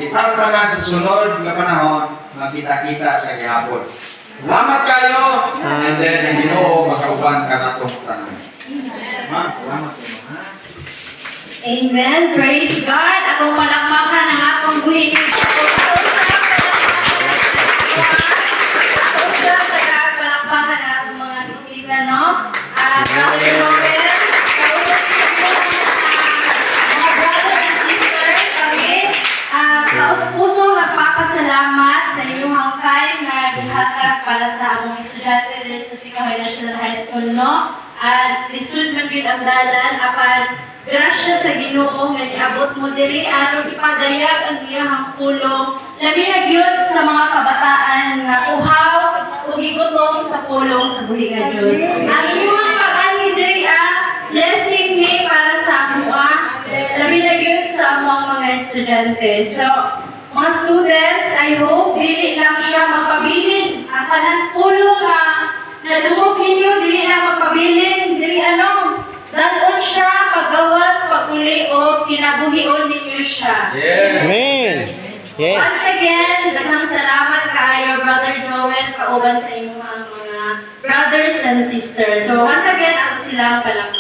Ang tanan sa sunod na panahon, magkita-kita sa gihapon. Salamat kayo, and then ang Ginoo makauban ka na itong tanan. Ma'am, salamat kayo. Amen. Praise God. Atong palakpakan ang atong buhi. Palakpakan ang atong mga bisita, no? Brother Robert, mga brother and sister, kami, taos-pusong nagpapasalamat sa inyong hangkay na gihatag para sa among estudyante dito sa Sikahoy National High School, no? At lisod man yun ang dalan, apan grasya sa Ginoo nga niabot mo diri aron ipadayag ang iyang pulong labi na gyud sa mga kabataan nga uhaw ug gigutom sa pulong sa buhi nga Dios. Ang inyong pag-ani diri blessing ni para sa amoa labi na gyud sa among mga estudyante. So mga students, I hope dili lang siya magpabilin ang tanan pulong nga nadungog ninyo, dili lang magpabilin diri danon siya, paggawas, paguli, o kinabuhion ninyo siya. Yeah. Amen. Yes. Once again, daghang salamat kaayo, Brother Joel, kauban sa inyong mga brothers and sisters. So once again, ato silang palakpakan.